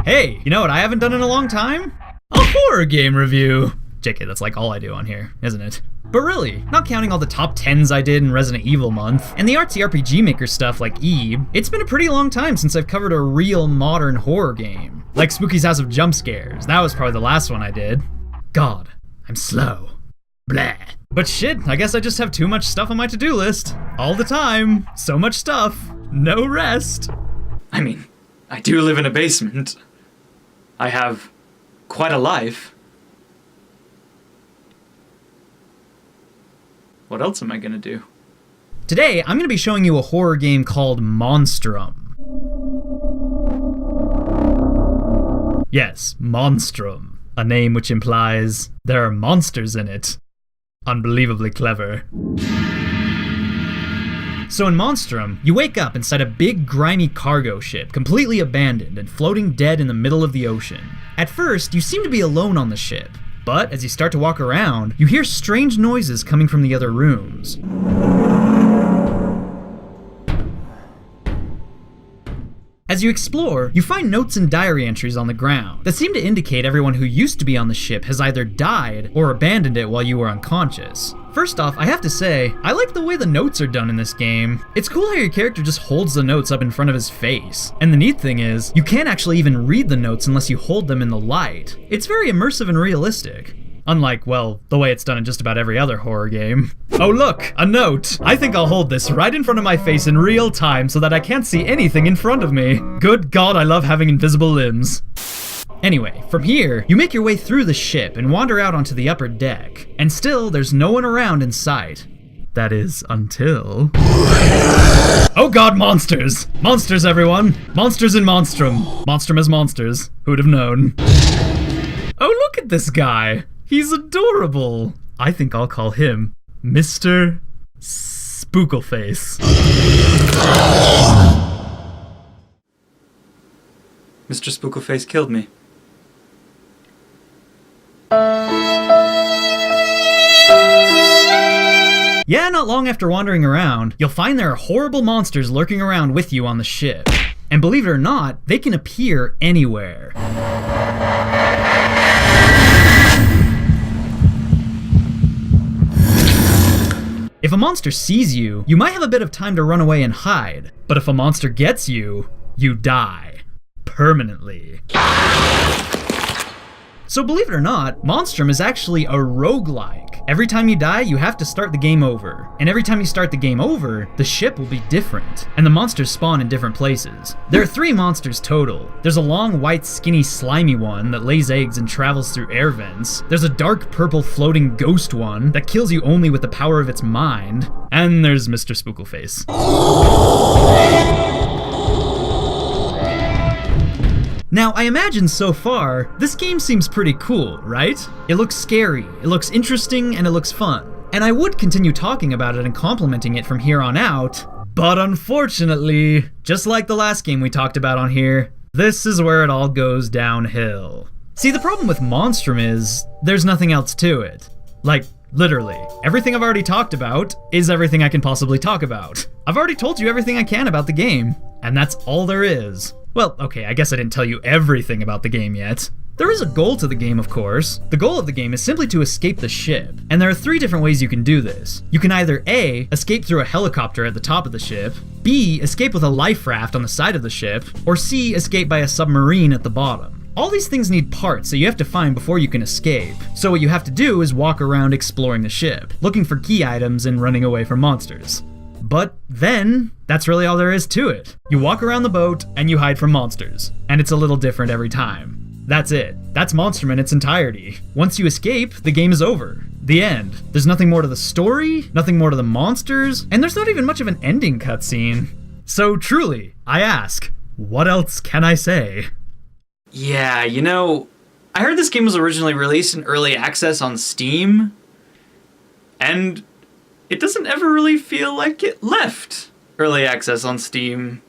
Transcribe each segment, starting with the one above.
Hey, you know what I haven't done in a long time? A horror game review. JK, that's like all I do on here, isn't it? But really, not counting all the top 10s I did in Resident Evil month, and the artsy RPG Maker stuff like Eve, it's been a pretty long time since I've covered a real modern horror game. Like Spooky's House of Jump Scares, that was probably the last one I did. God, I'm slow. Blah. But shit, I guess I just have too much stuff on my to-do list. All the time. So much stuff. No rest. I mean, I do live in a basement. I have quite a life. What else am I gonna do? Today, I'm gonna be showing you a horror game called MONSTRUM. Yes, MONSTRUM. A name which implies there are monsters in it. Unbelievably clever. So in MONSTRUM, you wake up inside a big grimy cargo ship, completely abandoned and floating dead in the middle of the ocean. At first, you seem to be alone on the ship, but as you start to walk around, you hear strange noises coming from the other rooms. As you explore, you find notes and diary entries on the ground that seem to indicate everyone who used to be on the ship has either died or abandoned it while you were unconscious. First off, I have to say, I like the way the notes are done in this game. It's cool how your character just holds the notes up in front of his face. And the neat thing is, you can't actually even read the notes unless you hold them in the light. It's very immersive and realistic. Unlike, well, the way it's done in just about every other horror game. Oh look, a note! I think I'll hold this right in front of my face in real time so that I can't see anything in front of me. Good God, I love having invisible limbs. Anyway, from here, you make your way through the ship and wander out onto the upper deck. And still, there's no one around in sight. That is, until... Oh God, monsters! Monsters, everyone! Monsters in MONSTRUM. MONSTRUM as monsters. Who'd have known? Oh, look at this guy! He's adorable! I think I'll call him Mr. Spookleface. Mr. Spookleface killed me. Yeah, not long after wandering around, you'll find there are horrible monsters lurking around with you on the ship. And believe it or not, they can appear anywhere. If a monster sees you, you might have a bit of time to run away and hide. But if a monster gets you, you die. Permanently. So believe it or not, MONSTRUM is actually a roguelike. Every time you die, you have to start the game over. And every time you start the game over, the ship will be different. And the monsters spawn in different places. There are 3 monsters total. There's a long, white, skinny, slimy one that lays eggs and travels through air vents. There's a dark purple floating ghost one that kills you only with the power of its mind. And there's Mr. Spookleface. Now, I imagine so far, this game seems pretty cool, right? It looks scary, it looks interesting, and it looks fun. And I would continue talking about it and complimenting it from here on out, but unfortunately, just like the last game we talked about on here, this is where it all goes downhill. See, the problem with MONSTRUM is, there's nothing else to it. Like, literally, everything I've already talked about is everything I can possibly talk about. I've already told you everything I can about the game, and that's all there is. Well, okay, I guess I didn't tell you everything about the game yet. There is a goal to the game, of course. The goal of the game is simply to escape the ship, and there are 3 different ways you can do this. You can either A, escape through a helicopter at the top of the ship, B, escape with a life raft on the side of the ship, or C, escape by a submarine at the bottom. All these things need parts that you have to find before you can escape, so what you have to do is walk around exploring the ship, looking for key items and running away from monsters. But then, that's really all there is to it. You walk around the boat, and you hide from monsters. And it's a little different every time. That's it. That's MONSTRUM in its entirety. Once you escape, the game is over. The end. There's nothing more to the story, nothing more to the monsters, and there's not even much of an ending cutscene. So truly, I ask, what else can I say? Yeah, you know, I heard this game was originally released in early access on Steam, and it doesn't ever really feel like it left early access on Steam.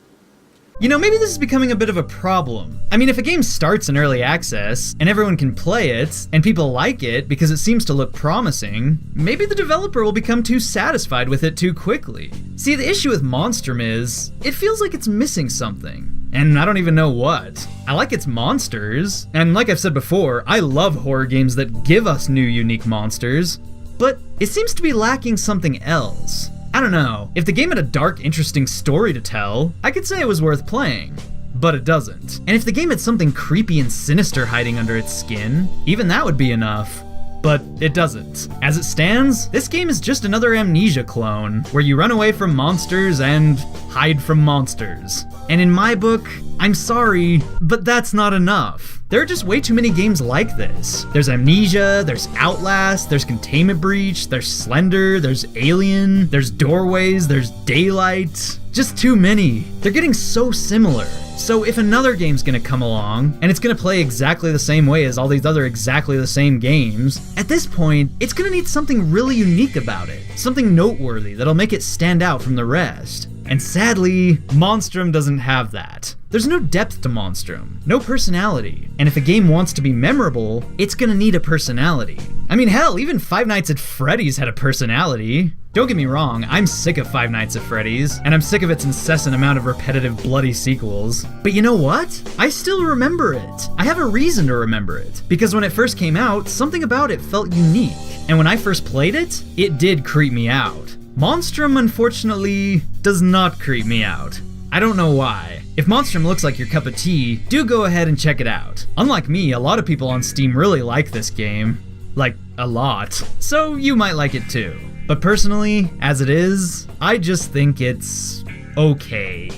You know, maybe this is becoming a bit of a problem. I mean, if a game starts in early access, and everyone can play it, and people like it because it seems to look promising, maybe the developer will become too satisfied with it too quickly. See, the issue with MONSTRUM is, it feels like it's missing something. and I don't even know what. I like its monsters, and like I've said before, I love horror games that give us new unique monsters, but it seems to be lacking something else. I don't know, if the game had a dark, interesting story to tell, I could say it was worth playing. But it doesn't. And if the game had something creepy and sinister hiding under its skin, even that would be enough. But it doesn't. As it stands, this game is just another Amnesia clone, where you run away from monsters and hide from monsters. And in my book, I'm sorry, but that's not enough. There are just way too many games like this. There's Amnesia, there's Outlast, there's Containment Breach, there's Slender, there's Alien, there's Doorways, there's Daylight. Just too many. They're getting so similar. So if another game's gonna come along, and it's gonna play exactly the same way as all these other exactly the same games, at this point, it's gonna need something really unique about it. Something noteworthy that'll make it stand out from the rest. And sadly, MONSTRUM doesn't have that. There's no depth to MONSTRUM, no personality. And if a game wants to be memorable, it's gonna need a personality. I mean, hell, even Five Nights at Freddy's had a personality. Don't get me wrong, I'm sick of Five Nights at Freddy's, and I'm sick of its incessant amount of repetitive bloody sequels. But you know what? I still remember it. I have a reason to remember it, because when it first came out, something about it felt unique. And when I first played it, it did creep me out. MONSTRUM, unfortunately, does not creep me out. I don't know why. If MONSTRUM looks like your cup of tea, do go ahead and check it out. Unlike me, a lot of people on Steam really like this game. Like, a lot. So you might like it too. But personally, as it is, I just think it's okay.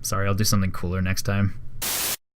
Sorry, I'll do something cooler next time.